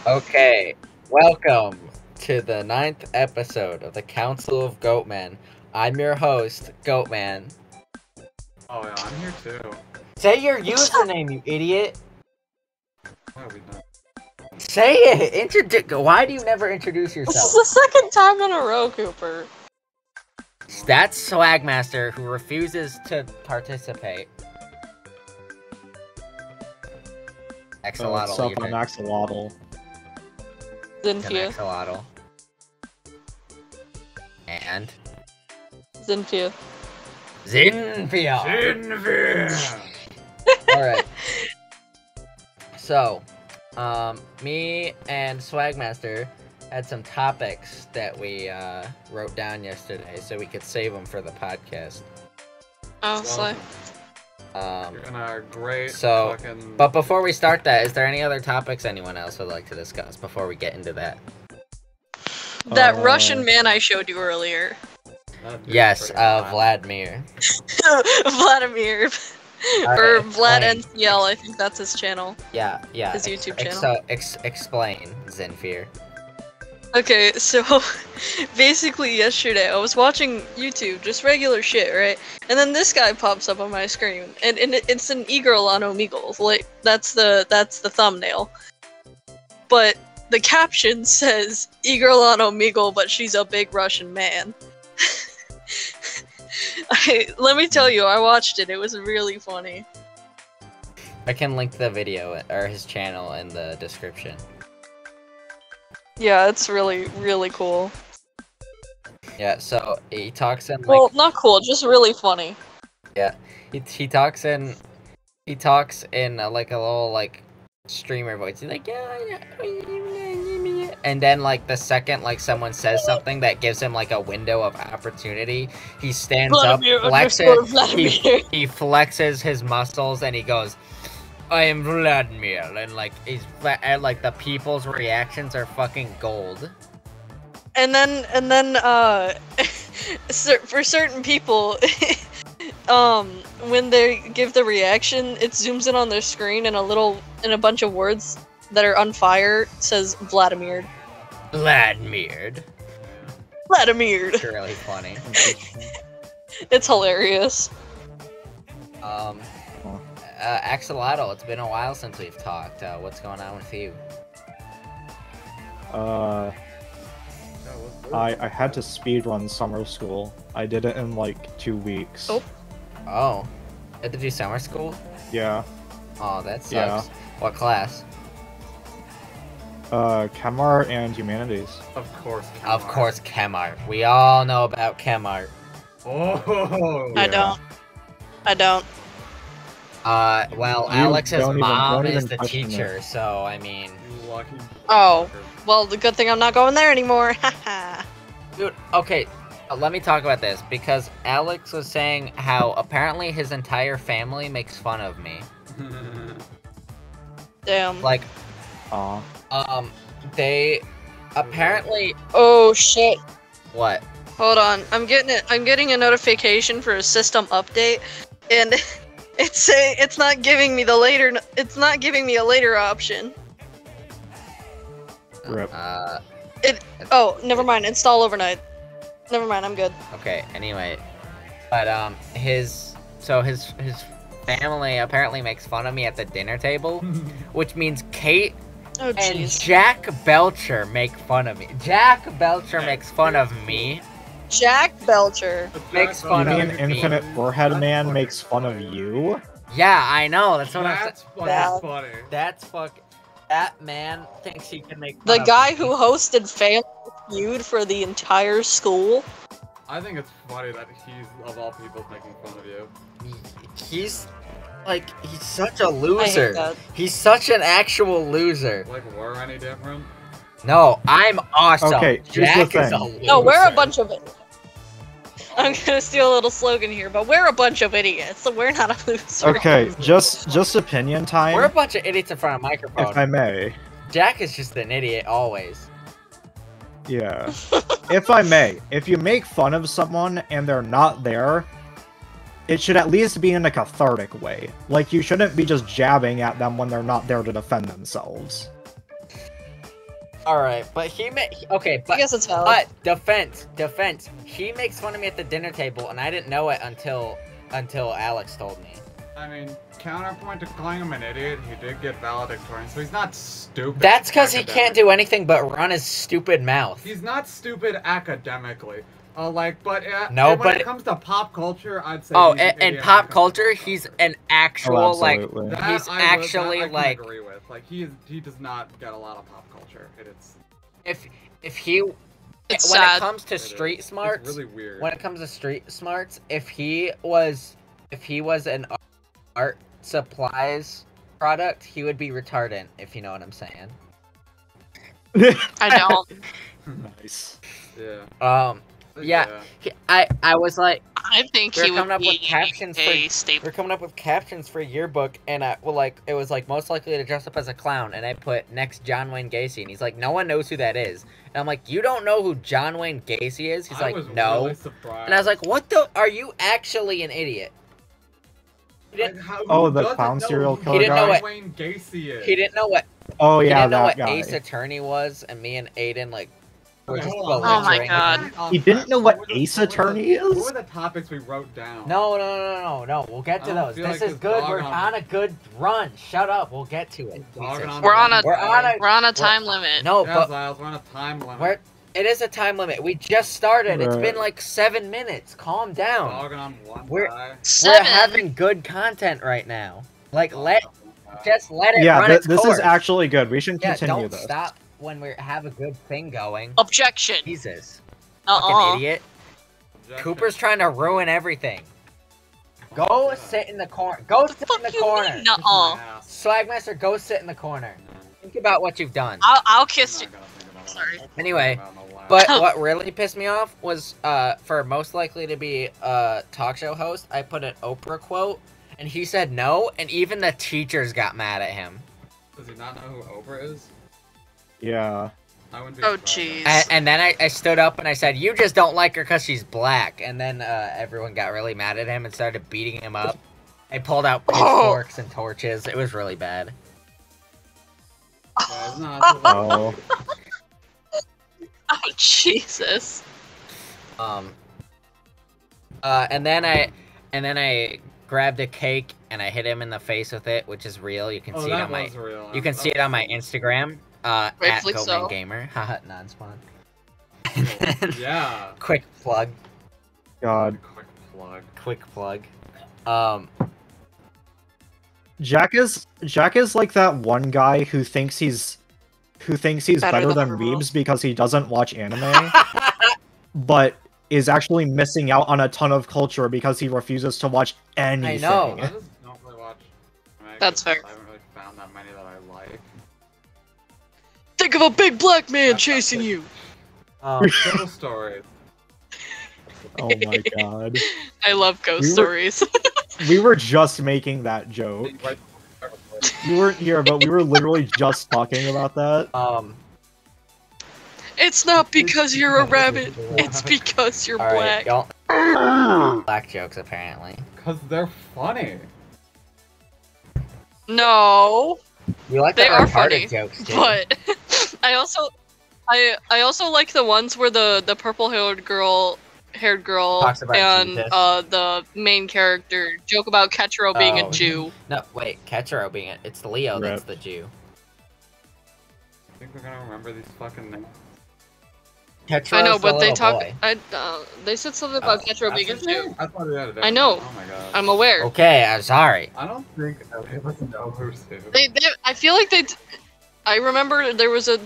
Okay, welcome to the 9th episode of the Council of Goatmen. I'm your host, Goatman. Oh yeah, I'm here too. Say your username, you idiot! Why are we not? Say it! Why do you never introduce This yourself? is the second time in a row, Cooper. That's Swagmaster, who refuses to participate. Axolotl, What's up, you I'm did. Axolotl. Zinfir. Axolotl. And? Zinfir. Zinfir! Zinfir! Alright. So, me and Swagmaster had some topics that we wrote down yesterday so we could save them for the podcast. Oh, slay. Um, You're in a great So, fucking... but before we start that, is there any other topics anyone else would like to discuss before we get into that? That Russian man I showed you earlier. That'd be Yes, pretty fun. Vladimir. Vladimir. Alright, Or Vlad explain. Ncl, I think that's his channel. Yeah. His YouTube channel. So, explain, Zinfir. Okay, so basically yesterday I was watching YouTube, just regular shit, right? And then this guy pops up on my screen, and it's an e-girl on Omegle. Like that's the thumbnail. But the caption says e-girl on Omegle, but she's a big Russian man. Let me tell you, I watched it. It was really funny. I can link the video or his channel in the description. Yeah, it's really, really cool. Yeah, so he talks in like Well, not cool, just really funny. he talks in like a little like streamer voice. He's like and then like the second like someone says something that gives him like a window of opportunity, he stands Vladimir up, underscore Vladimir. he flexes his muscles and he goes, "I am Vladimir," and like and like the people's reactions are fucking gold. And then for certain people, when they give the reaction, it zooms in on their screen and a bunch of words that are on fire says Vladimir. Vladimir. Vladimir. It's really funny. It's hilarious. Axolotl, it's been a while since we've talked. What's going on with you? I had to speedrun summer school. I did it in like 2 weeks. Oh. Oh, you had to do summer school? Yeah. Oh, that sucks. Yeah. What class? Chem art and humanities. Of course. Of course, chem art. We all know about chem art. Oh. I Yeah. don't. Well, You Alex's don't mom even is the question teacher, so I mean, You lucky. Oh. Well, the good thing I'm not going there anymore. Haha. dude. Okay, let me talk about this because Alex was saying how apparently his entire family makes fun of me. Damn. Like, Aw. they apparently Oh shit. what? Hold on. I'm getting a notification for a system update, and it's not giving me a later option. Rip. Oh, never mind. Install overnight. Never mind. I'm good. Okay, anyway. But his family apparently makes fun of me at the dinner table, which means Kate Oh and jeez. Jack Belcher make fun of me. Jack Belcher makes fun of me. Jack Belcher. Makes You fun of mean me. Infinite Forehead Man makes fun of you? Yeah, I know. That's what I'm That's saying. That- funny. That man thinks he can make fun The of guy me. who hosted Family Feud for the entire school. I think it's funny that he's, of all people, making fun of you. He's such a I hate loser. that. He's such an actual loser. Like, we're any different? No, I'm awesome. Okay, here's Jack the is a thing. loser. No, we're a bunch of. I'm gonna steal a little slogan here, but we're a bunch of idiots, so we're not a loser. Okay, just opinion time, We're a bunch of idiots in front of a microphone. if I may. Jack is just an idiot always. Yeah. If I may, if you make fun of someone and they're not there, it should at least be in a cathartic way. Like, you shouldn't be just jabbing at them when they're not there to defend themselves. All right, but okay, I guess it's valid. but defense. He makes fun of me at the dinner table, and I didn't know it until Alex told me. I mean, counterpoint to calling him an idiot, he did get valedictorian, so he's not stupid. That's because he can't do anything but run his stupid mouth. He's not stupid academically. No, when but it comes to pop culture, I'd say. Oh, he's an and idiot pop when it comes to culture, pop he's culture. an actual like. absolutely. That He's I actually can like. agree with. Like he does not get a lot of pop culture. It's If he. It's when sad. it comes to it street is. smarts, It's really weird. when it comes to street smarts, if he was an art supplies product, he would be retardant, if you know what I'm saying. I don't. Nice. Yeah. Yeah. I was like, I think We're he would coming up with be captions a for- staple. we're coming up with captions for yearbook, and it was like most likely to dress up as a clown, and I put next John Wayne Gacy, and he's like, no one knows who that is, and I'm like, you don't know who John Wayne Gacy is? He's I like, was no, really surprised. and I was like, what the? Are you actually an idiot? He didn't, Oh, the clown serial killer He didn't know guy? what- Wayne Gacy is. he didn't know what Oh he yeah, didn't know that what guy. Ace Attorney was, and me and Aiden like were Okay, just hold on. Oh my belligerent. God. He didn't know what Ace Attorney What is? were the topics we wrote down? No. We'll get to I don't those. feel This like is this good. dog We're on- on a good run. Shut up. We'll get to it. Dogging Jesus. on We're on a- We're on a time limit. no, Yeah, but Ziles, we're on a time limit. it is a time limit. We just started. It's Right. been like 7 minutes. Calm down. Dogging on one We're- guy. We're 7. having good content right now. Like Dogging on one guy. just let it Yeah, run its this course. is actually good. We should Yeah, continue don't this. stop when we have a good thing going. Objection. Jesus, fucking Uh-uh. idiot. Objection. Cooper's trying to ruin everything. Go sit in the corner. Go sit in Fuck the you corner. mean, nuh-uh. Swagmaster, go sit in the corner. Think about what you've done. I'll kiss you. Sorry. Anyway, But what really pissed me off was, for most likely to be a talk show host, I put an Oprah quote, and he said no, and even the teachers got mad at him. Does he not know who Oprah is? Yeah. I wouldn't be Oh, surprised. jeez. And then I stood up and I said, you just don't like her because she's black. And then everyone got really mad at him and started beating him up. They pulled out pitchforks and torches. It was really bad. Yeah, it's not- Oh. Oh, Jesus. And then I grabbed a cake and I hit him in the face with it, which is real. You can Oh, see it that on my was real. you can see it on my Instagram. At Rightfully Goatman so. Gamer. Haha, non-spawn. Yeah. Quick plug. God. Quick plug. Jack is like that one guy who thinks he's better than the weebs because he doesn't watch anime, but is actually missing out on a ton of culture because he refuses to watch anything. know. I just don't really watch. That's fair. I haven't really found that many that I like. Think of a big black man chasing you. Ghost stories. Oh my god. I love ghost We were- stories. We were just making that joke. Right. You weren't here, but we were literally just talking about that. It's not because you're a rabbit. It's because you're Alright, black. y'all. Black jokes, apparently. Because they're funny. No, You like They the are retarded funny, jokes, too. but I also like the ones where the purple-haired girl Talks about and Jesus. the main character joke about Ketro being Oh. a Jew. No, wait, Ketchero being it. It's Leo that's Rip. the Jew. I think we're gonna remember these fucking names. Ketchero's I know, the but they little talk. boy. They said something about Ketro That's being a his name? Jew. I thought we had it. I know. Oh my god. I'm aware. Okay, I'm sorry. I don't think any of us know who's who. I feel like I remember there was a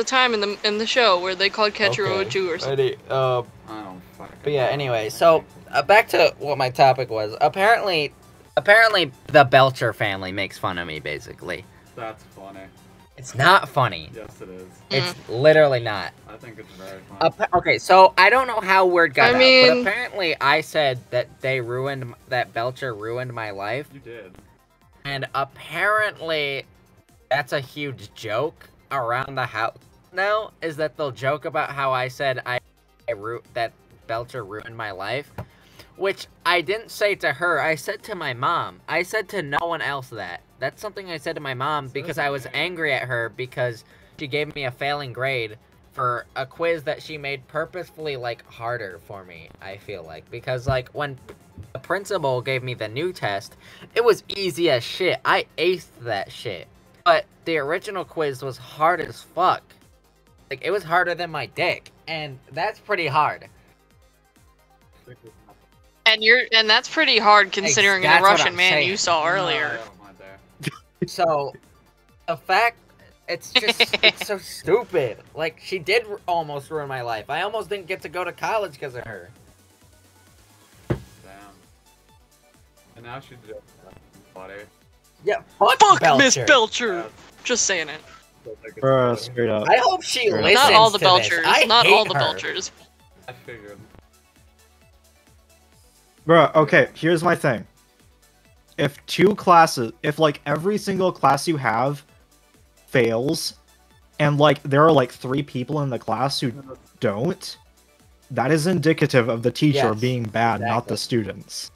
time in the show where they called Ketro a Jew or something. I don't fucking But yeah, know. anyway, so back to what my topic was. Apparently the Belcher family makes fun of me, basically. That's funny. It's not funny. Yes, it is. It's literally not. I think it's very funny. Okay, so I don't know how word got out, but mean- apparently I said that that Belcher ruined my life, You did. and apparently that's a huge joke around the house now, is that they'll joke about how I said that Belcher ruined my life, which I didn't say to her, I said to my mom. I said to no one else that. That's something I said to my mom because I was angry at her because she gave me a failing grade for a quiz that she made purposefully, like, harder for me, I feel like. Because, like, when the principal gave me the new test, it was easy as shit. I aced that shit. But the original quiz was hard as fuck. Like, it was harder than my dick. And that's pretty hard. And that's pretty hard considering the That's what Russian I'm man saying. you saw earlier. So, the fact, it's just, it's so stupid. Like, she did almost ruin my life. I almost didn't get to go to college because of her. Damn. And now she did buddy. Yeah, fuck Fuck Miss Belcher. Belcher! Yeah. Just saying it. Bruh, straight up. I hope she Not listens Not all the to this. Belchers. I Not hate all the her. Belchers. I figured. Bruh, okay, here's my thing. If like every single class you have fails, and like there are like 3 people in the class who don't, that is indicative of the teacher Yes, being bad, not the students.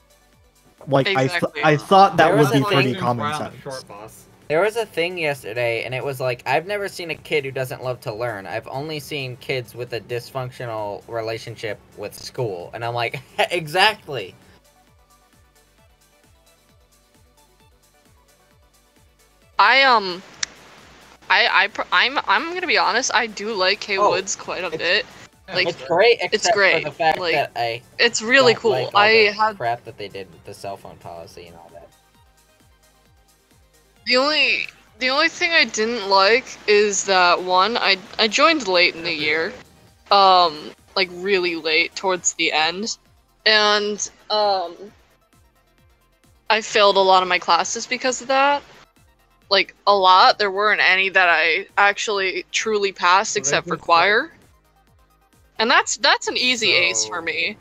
Like, Exactly. I thought that There would was be a pretty thing common Round sense. short bus. There was a thing yesterday, and it was like, I've never seen a kid who doesn't love to learn. I've only seen kids with a dysfunctional relationship with school. And I'm like, exactly. I'm gonna be honest, I do like K Oh, Woods quite a bit. Like, It's great, except great, for the fact like, that I it's really don't cool. like all I the had crap that they did with the cell phone policy and all that. the only thing I didn't like is that one, I joined late in the year. Like really late towards the end. And I failed a lot of my classes because of that. Like, a lot. There weren't any that I actually truly passed except for choir. And that's an easy ace for me.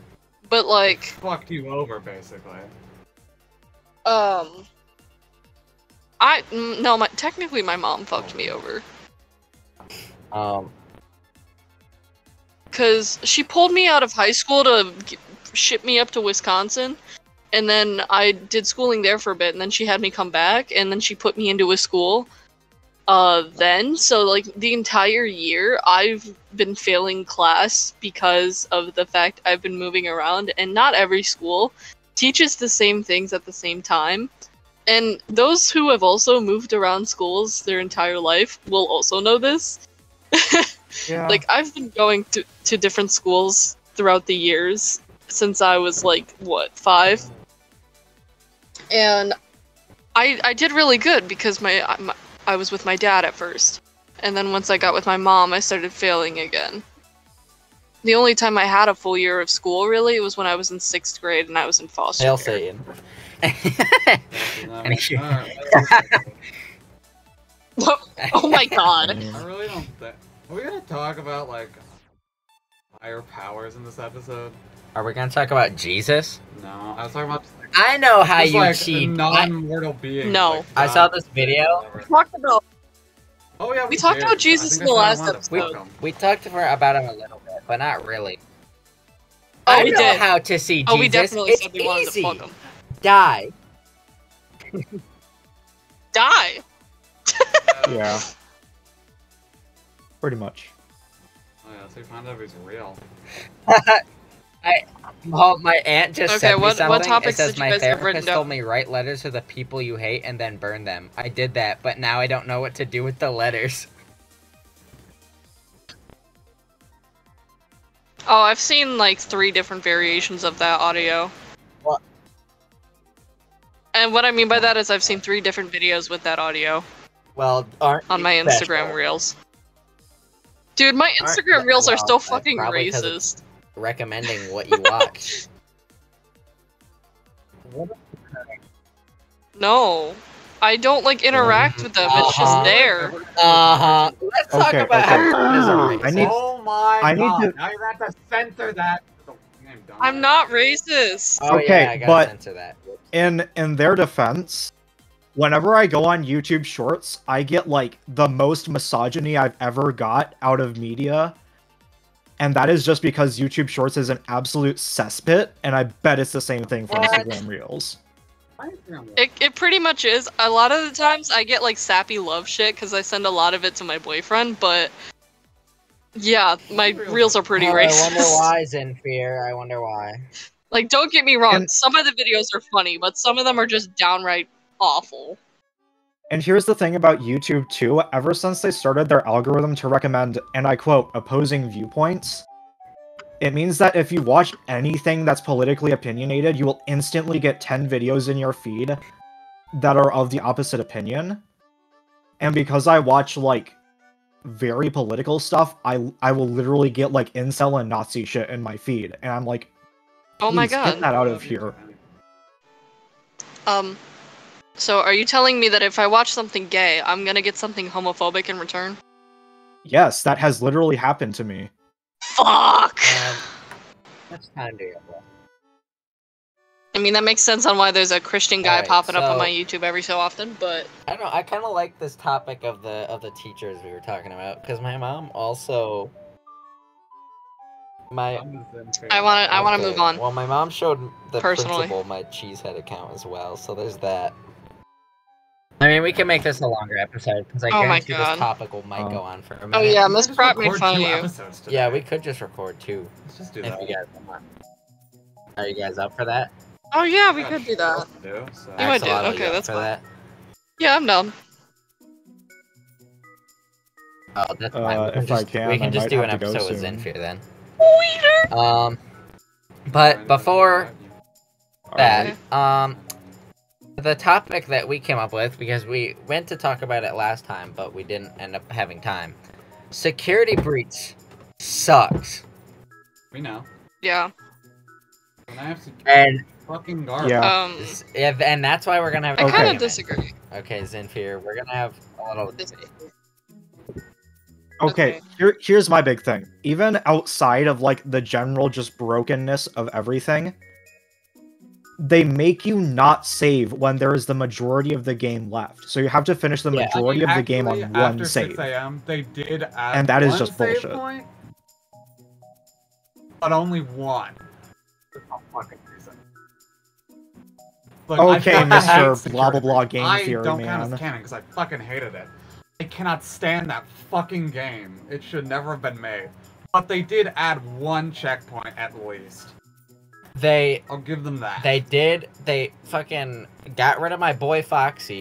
But, like... Fucked you over, basically. No, technically my mom fucked me over. Because she pulled me out of high school to ship me up to Wisconsin. And then I did schooling there for a bit, and then she had me come back, and then she put me into a school. So like the entire year, I've been failing class because of the fact I've been moving around, and not every school teaches the same things at the same time. And those who have also moved around schools their entire life will also know this. Yeah. Like, I've been going to different schools throughout the years since I was like, what, 5? And I did really good because I was with my dad at first. And then once I got with my mom, I started failing again. The only time I had a full year of school, really, was when I was in 6th grade and I was in foster Hail care. Satan. Oh my god. I really don't think... Are we gonna talk about, like, higher powers in this episode? Are we gonna talk about Jesus? No, I was talking about just, like, I know how just, you like, cheat. non-mortal beings. No. Like, I saw this video. We talked about Oh yeah, We talked did. about Jesus I think in the I last said I wanted to episode. fuck 'em. We talked about him a little bit, but not really. Oh, I we know did. how to see Jesus. Oh, we definitely It's said we wanted easy. to fuck him. Die. Die! Yeah. Pretty much. Oh yeah, so you find out if he's real. My aunt just Okay, sent me what something. topics It says did you my guys have written therapist down? told me write letters to the people you hate and then burn them. I did that, but now I don't know what to do with the letters. Oh, I've seen like 3 different variations of that audio. What? And what I mean by that is I've seen 3 different videos with that audio Well, aren't on you my special? Instagram reels. Dude, my Aren't Instagram you- reels are well, so that's fucking probably 'cause racist. Recommending what you watch. No. I don't like interact with them, it's Uh-huh. just there. Let's talk Okay, about okay. how feminism I is. need- Oh my I need god! to- Now you're gonna have to censor that. I'm not racist. Oh Okay, yeah, I gotta but- censor that. In their defense, whenever I go on YouTube Shorts, I get like the most misogyny I've ever got out of media. And that is just because YouTube Shorts is an absolute cesspit, and I bet it's the same thing for What? Instagram Reels. It pretty much is. A lot of the times I get like sappy love shit because I send a lot of it to my boyfriend, but yeah, my reels are pretty racist. I wonder why, Zinfir. I wonder why. Like, don't get me wrong, And- some of the videos are funny, but some of them are just downright awful. And here's the thing about YouTube too, ever since they started their algorithm to recommend, and I quote, opposing viewpoints, it means that if you watch anything that's politically opinionated, you will instantly get 10 videos in your feed that are of the opposite opinion. And because I watch, like, very political stuff, I will literally get, like, incel and Nazi shit in my feed. And I'm like, Oh my please, get god. that out of here. So are you telling me that if I watch something gay, I'm gonna get something homophobic in return? Yes, that has literally happened to me. Fuck! That's kind of it. I mean, that makes sense on why there's a Christian guy Alright, popping up on so- my YouTube every so often, but... I don't know. I kind of like this topic of the teachers we were talking about because my mom also. I wanna move on. Well, my mom showed the Personally. principal my cheesehead account as well, so there's that. I mean, we can make this a longer episode because I Oh my guarantee God. this topic might go on for a minute. Oh yeah, Miss Pratt made fun of you. Yeah, we could just record two Let's just do if that. you guys want. Are you guys up for that? Oh yeah, we could do that. So. You might do. Axolotl, Okay, you up that's for fine. that? Yeah, I'm down. Oh, that's fine. We can if I just, can, we I can just might do an have to go episode with soon. Zinfir then. Weeder! But before that, Alright. the topic that we came up with, because we went to talk about it last time, but we didn't end up having time. Security breach sucks. We know. Yeah. And I have to And fucking garbage. Yeah. and that's why we're gonna have I an kind of argument. disagree. Okay, Zinfir, we're gonna have a little Okay, here's my big thing. Even outside of, like, the general just brokenness of everything, they make you not save when there is the majority of the game left. So you have to finish the majority of the game on Actually, one after save. 6 a.m., they did add And that is one just save bullshit. point, but only one. For some fucking reason. Look, Okay, I fucking hate Mr. blah blah security blah breach. game I theory, don't count as man. canon because I fucking hated it. I cannot stand that fucking game. It should never have been made. But they did add one checkpoint at least. I'll give them that. They fucking got rid of my boy Foxy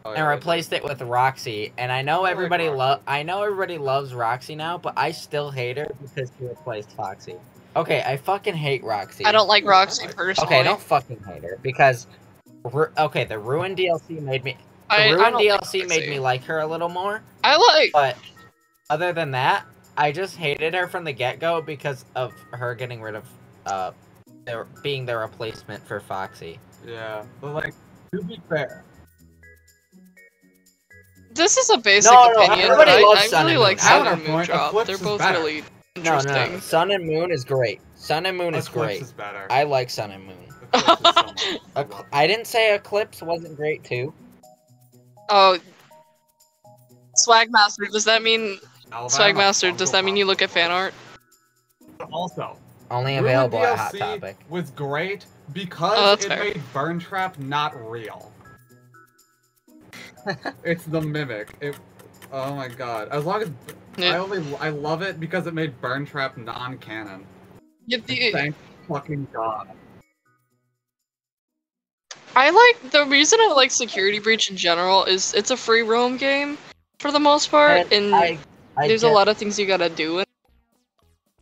Oh, and replaced it with Roxy, and I know everybody loves Roxy now, but I still hate her because she replaced Foxy. Okay, I fucking hate Roxy. I don't like Roxy personally. Okay, I don't fucking hate her because the Ruin DLC made me I Ruin don't like DLC made Roxy. me like her a little more, but other than that, I just hated her from the get-go because of her getting rid of being the replacement for Foxy. Yeah, but like, to be fair, This is a basic No, opinion, everybody but loves I Sun really and like Moon. Sun and Counterpoint, Moondrop. Eclipse They're is both better. really No, interesting. Sun and Moon is great. Sun and Moon is Eclipse great. is better. I like Sun and Moon. Eclipse is so much. I didn't say Eclipse wasn't great too. Oh, Swagmaster. Does that mean Alabama, Swagmaster? Does that mean you look at fan art? Also, Only Ruin available at Hot DLC Topic. was great Oh, because that's it fair. made Burn Trap not real. It's the mimic. Oh my god. As long as Yeah. I love it because it made Burn Trap non-canon. Thank fucking god. I like the reason I like Security Breach in general is it's a free roam game for the most part, and I there's a lot of things you gotta do.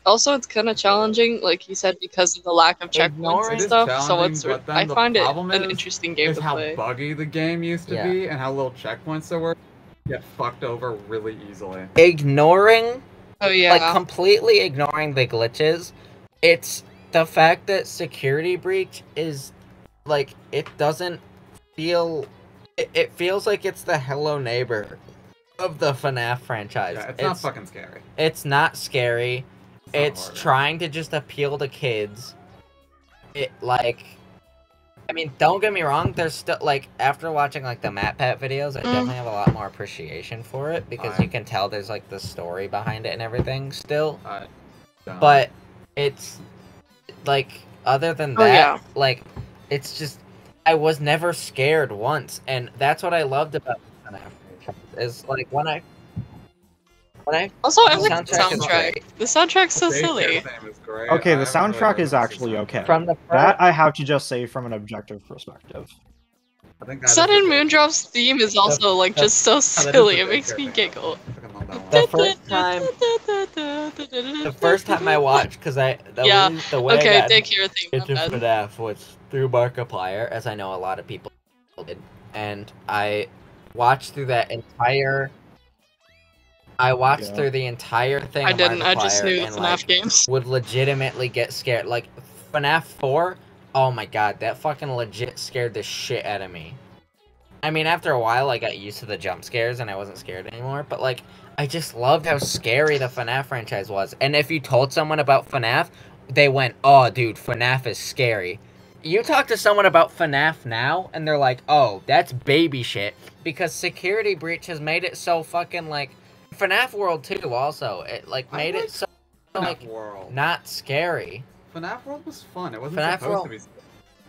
Also, it's kind of challenging, like you said, because of the lack of checkpoints It and is stuff. So challenging, it's but then I the find it problem an is- interesting game Is to how play. buggy the game used to Yeah. be and how little checkpoints there were. Get fucked over really easily. Ignoring, Oh yeah. like completely ignoring the glitches. It's the fact that Security Breach is like it doesn't feel. It feels like it's the Hello Neighbor of the FNAF franchise. Yeah, it's not fucking scary. It's not scary. not It's horrid. trying to just appeal to kids. It like, I mean, don't get me wrong. There's still like after watching like the MatPat videos, I definitely have a lot more appreciation for it because you can tell there's like the story behind it and everything still. But it's like other than Oh, that, yeah. like it's just I was never scared once, and that's what I loved about FNAF franchise. Is like when I Also, I The like the soundtrack is soundtrack. great. The soundtrack's so Daycare silly. theme is great. Okay, I the haven't really soundtrack heard is the actually soundtrack. okay. from the That I have to just say from an objective perspective. I think that Sun is and the Daycare Moondrop's theme is also like the- just so Oh, that is silly. the It makes Daycare me theme. giggle. I fucking love that one. The first time I watched, because Yeah, the way okay, I got daycare theme. into Not bad. FNAF was through Markiplier, as I know a lot of people did, and I watched through that entire. I watched Yeah. through the entire thing. I of didn't. I just Markiplier knew the and, FNAF like, games. would legitimately get scared. Like FNAF 4, oh my god, that fucking legit scared the shit out of me. I mean, after a while, I got used to the jump scares and I wasn't scared anymore. But like, I just loved how scary the FNAF franchise was. And if you told someone about FNAF, they went, "Oh, dude, FNAF is scary." You talk to someone about FNAF now, and they're like, "Oh, that's baby shit," because Security Breach has made it so fucking like. FNAF World 2 also, it like I made like it so FNAF like World. not scary. FNAF World was fun. It wasn't FNAF supposed World- to be. It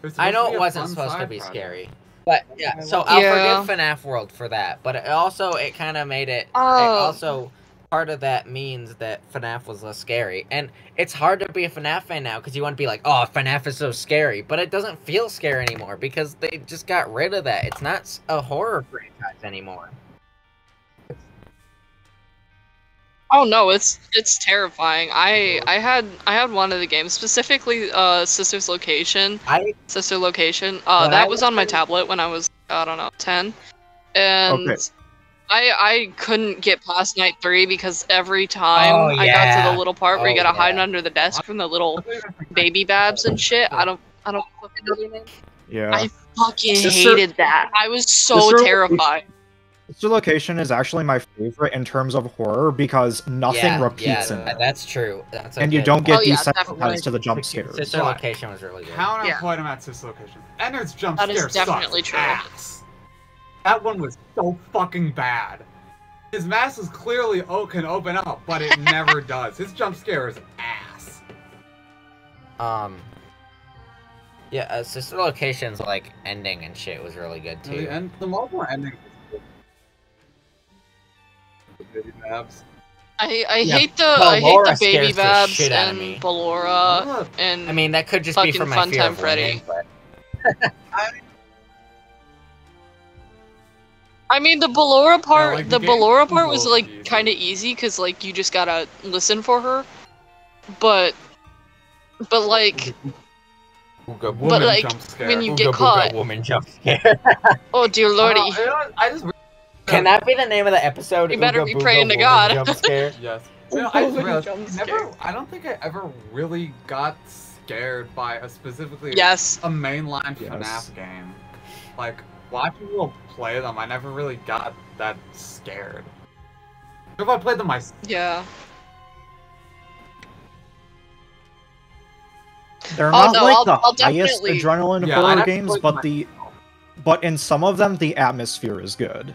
was I supposed know to be it a wasn't fun supposed to side be project. scary, but yeah. I So love I'll Yeah. forgive FNAF World for that, but it also it kind of made it. It Oh. also part of that means that FNAF was less scary, and it's hard to be a FNAF fan now because you want to be like, "Oh, FNAF is so scary," but it doesn't feel scary anymore because they just got rid of that. It's not a horror franchise anymore. Oh no, it's terrifying. I had one of the games, specifically Sister's Location. Sister Location. When That I was on my was- tablet when I was, I don't know, 10. And Okay. I couldn't get past night 3 because every time Oh, I got to yeah. the little part where you Oh, gotta hide yeah. under the desk from the little baby babs and shit. I don't fucking know their name. Yeah. I fucking Sister- hated that. I was so Sister- terrified. Sister Location is actually my favorite in terms of horror because nothing repeats in it. That's true. That's And you okay. don't get Oh, yeah, desensitized definitely. to the jump scares. Sister Location was really good. Counterpoint him at Sister Location. Ender's jump That is scare definitely sucks true. ass. That one was so fucking bad. His mask is clearly can open up, but it never does. His jump scare is ass. Yeah, Sister Location's like ending and shit was really good too. The multiple ending was good. The baby babs. I Yeah, hate the baby scares the babs shit out of me. and Ballora and I mean, that could just be fucking from my Fun fear Time of Freddy. winning, but I mean the Ballora part. like, the the game Ballora was part a was little like easy. kind of easy because like you just gotta listen for her, but like Ooga Woman like, jump scare. when you Ooga get Booga caught. woman jump scare. Oh dear lordy. I just Can that be the name of the episode? You better Ooga be Booga praying to woman God. Jump scare. Yes. You know, I just Woman realized jump I don't think I ever really got scared by specifically Yes. a mainline Yes. FNAF game. Like, watching people play them, I never really got that scared. If I played them myself, Yeah. They're Oh, not no, like I'll the highest definitely- adrenaline Yeah, I'd horror have to games, play but but in some of them the atmosphere is good.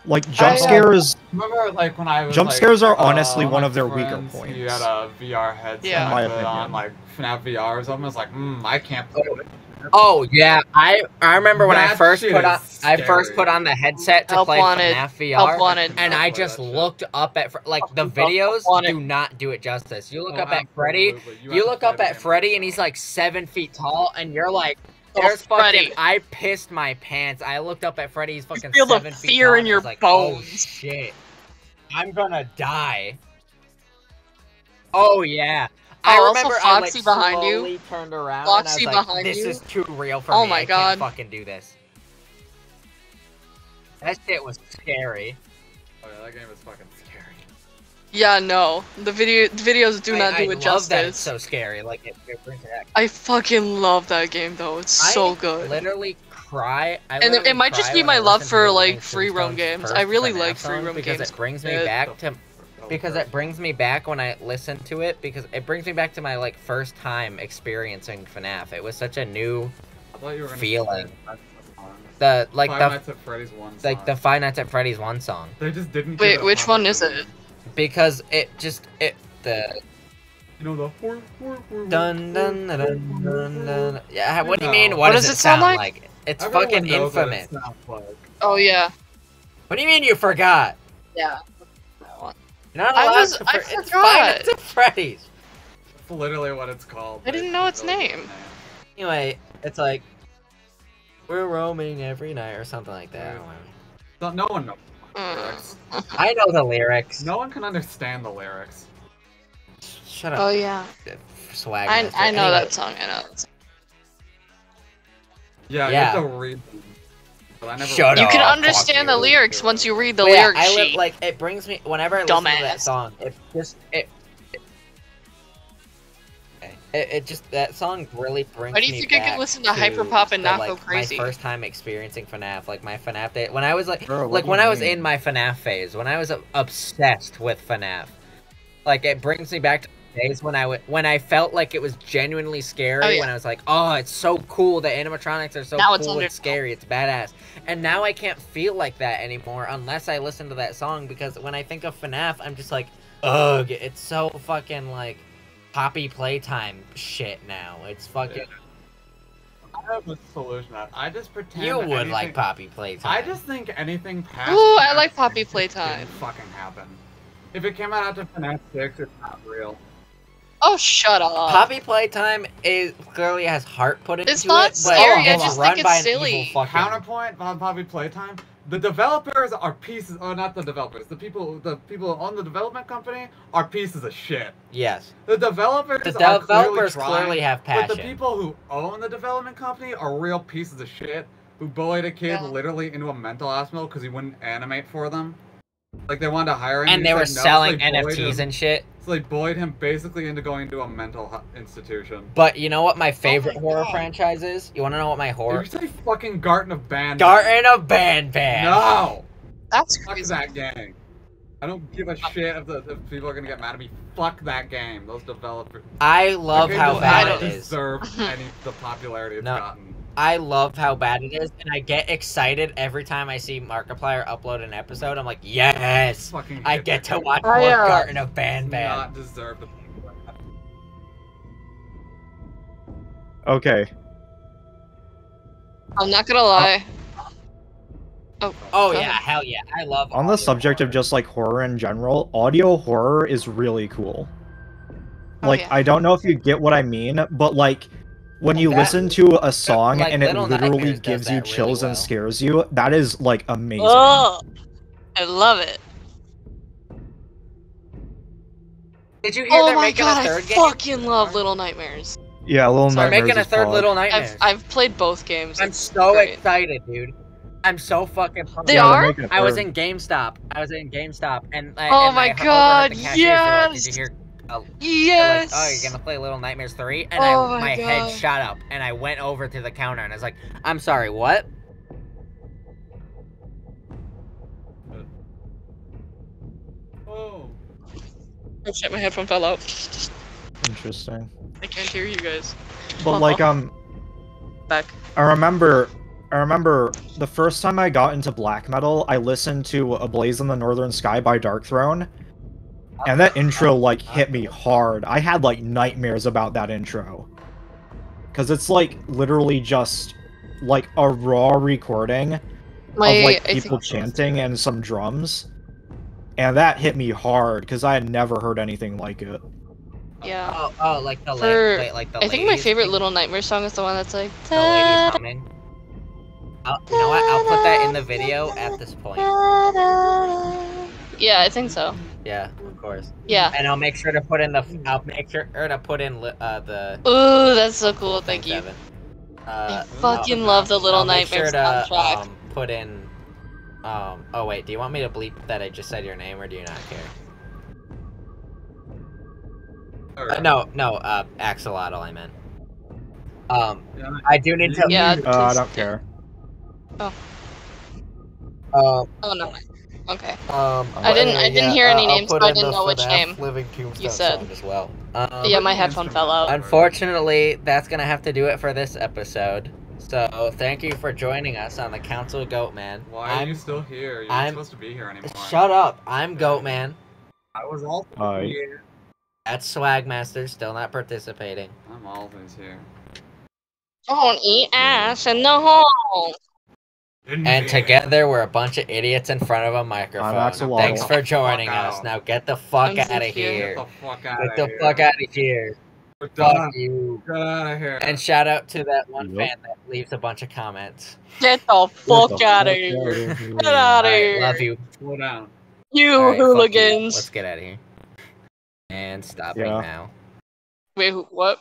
Like I- jump scares. remember like when I was Jump like, scares are honestly my one of their weaker friends, He points. had a VR headset Yeah. In my I put on opinion. like FNAF VR or something. I was like, I can't play it. Oh yeah, I remember when I That first shit put on is I first scary. put on the headset to Help play wanted. FNAF Help VR, wanted. and Not I play just that shit. looked up at like the Help videos wanted. do not do it justice. You look Oh, up at Freddy, absolutely. you have to look play up the at game Freddy, and he's yourself. like 7 feet tall, and you're like, Oh, there's fucking. Freddy. I pissed my pants. I looked up at Freddy, he's fucking feel the 7 feet fear tall, in and I your was like, oh bones. shit, I'm gonna die. Oh yeah. Oh, I also remember Foxy I like behind you. slowly turned around Foxy and I was like, behind this you. is too real for Oh me. my I God. can't fucking do this. That shit was scary. Oh, yeah, that game is fucking scary. Yeah, no. The videos do not do I it love justice. that it's so scary. Like it brings it back. I fucking love that game though. It's so I good. literally cry. And it might just be my love for like free roam games. I really like free roam because games. it brings me Yeah. back to because it brings me back when I listen to it because it brings me back to my like first time experiencing FNAF. It was such a new I thought you were gonna feeling. say the like Five the Nights at Freddy's one like song. the Five Nights at Freddy's one song They just didn't. Wait, give it a which proper one is name. it? because it just it the You know the Dun dun dun dun dun. Dun. Yeah, what do you No. mean? What does does it it sound sound like? It's Everyone fucking knows what it infamous. sounds like. Oh yeah. What do you mean you forgot? Yeah. You're not I allowed was- to. I It's forgot. Five Nights at Freddy's. That's literally what it's called. I didn't know its name. Anyway, it's like we're roaming every night or something like that. I don't know. No one knows the Mm. lyrics. I know the lyrics. No one can understand the lyrics. Shut up. Oh yeah. Swagmaster. I know Anyway, that song. I know that song. Yeah, Yeah. you have to read them. But I never Shut You up. can fuck understand the you. lyrics once you read the But yeah, lyric sheet. like it brings me whenever I listen to that Dumbass. song. It just that song really brings. Why do you me think I back could listen to Hyperpop and the, not like, go crazy? My first time experiencing FNAF, like my FNAF day, when I was like, Bro, what like do when you I was mean? in my FNAF phase, when I was obsessed with FNAF, like it brings me back to days when I felt like it was genuinely scary. Oh, yeah. When I was like, oh, it's so cool. The animatronics are so Now it's cool. under- It's scary. It's badass. And now I can't feel like that anymore unless I listen to that song, because when I think of FNAF, I'm just like, ugh, it's so fucking like Poppy Playtime shit now. It's fucking. I have a solution to that. I just pretend You would anything... like Poppy Playtime. I just think anything past Ooh, I FNAF like Poppy 6 Playtime. didn't fucking happen. If it came out after FNAF 6, it's not real. Oh, shut up. Poppy Playtime clearly has heart put into It's not it, but scary, I it's just run think by it's an silly. evil fucking. Counterpoint on Poppy Playtime. The developers are pieces, or not the developers. The people on the development company are pieces of shit. Yes, The developers the are developers clearly, clearly have passion. But the people who own the development company are real pieces of shit who bullied a kid Yeah. literally into a mental hospital because he wouldn't animate for them. Like they wanted to hire him, And he they were said no, selling so they bullied NFTs him- and shit. So they bullied him basically into going to a mental institution. But you know what my favorite my horror God. franchise is? You want to know what my Did horror? you say fucking Garten of Band? Garten of Banban. No! That's Fuck crazy. that game. I don't give a shit if people are gonna get mad at me. Fuck that game. Those developers. I love That game how does bad not it is. deserve any the popularity it's No. gotten. I love how bad it is, and I get excited every time I see Markiplier upload an episode. I'm like, yes, Fucking I hate get that to game. watch I, more uh, Garten of Does Banban. not deserve the popularity. Okay. I'm not gonna lie. Oh, Oh go yeah, ahead. hell yeah, I love. On the audio subject of horror. just like horror in general, audio horror is really cool. Oh, Like, yeah. I don't know if you get what I mean, but like, when you That- listen to a song like, and it Little literally Nightmares does gives that you really chills well. and scares you, that is like amazing. Oh, I love it. Did you hear Oh they're my making god, a I third game? fucking love Little Nightmares. Yeah, Little Sorry. They're Nightmares making a is third fun. Little Nightmares. I've played both games. I'm It's so great. excited, dude. I'm so fucking pumped. They Yeah, they're are? making a I was third. in GameStop. And Oh and my I overheard God, the cashiers were like, yes! Did you hear? They're Yes. like, oh, you're gonna play Little Nightmares 3? And Oh my my head God. shot up, and I went over to the counter, and I was like, I'm sorry, what? Oh. Oh shit, my headphone fell out. Interesting. I can't hear you guys. But like, Back. I remember the first time I got into black metal, I listened to A Blaze in the Northern Sky by Darkthrone. And that intro like hit me hard. I had like nightmares about that intro. Cause it's like literally just like a raw recording of like people chanting and some drums. And that hit me hard because I had never heard anything like it. Yeah. Oh, like the For- like the I think my ladies favorite thing? Little Nightmare song is the one that's like. The ladies humming. You know what? I'll put that in the video at this point. Yeah, I think so. Yeah, of course. Yeah. And I'll make sure to put in the the Ooh, that's so cool. Thank you. 7. I fucking love the Little I'll make Nightmares sure to, soundtrack. put in. Oh wait, do you want me to bleep that I just said your name, or do you not care? No, Axolotl, I meant. I do need to. Yeah. I please. don't care. Oh no. Okay. I didn't yeah, hear any I'll names, put so I in didn't the know which FNAF name Living Tombstone you said. song as well. Yeah, my headphone fell out. Unfortunately, that's gonna have to do it for this episode. So thank you for joining us on the Council of Goatman. Why are you still here? You're not supposed to be here anymore. Shut up! I'm Goatman. I was also Hi. here. That's Swagmaster, still not participating. I'm always here. Don't eat ass in the hole. And together, we're a bunch of idiots in front of a microphone. Axolotl. Thanks for joining Fuck us. out. Now get the fuck I'm out of Zinfir. here. Get the fuck out Get of the here. fuck out of here. We're Fuck done. you. Get out of here. And shout out to that one Yep. fan that leaves a bunch of comments. Get the fuck out of here. Get out of Alright, here. love you. Slow down. You Alright, fuck you. hooligans. Let's get out of here. And stopping Yeah. now. Wait, what?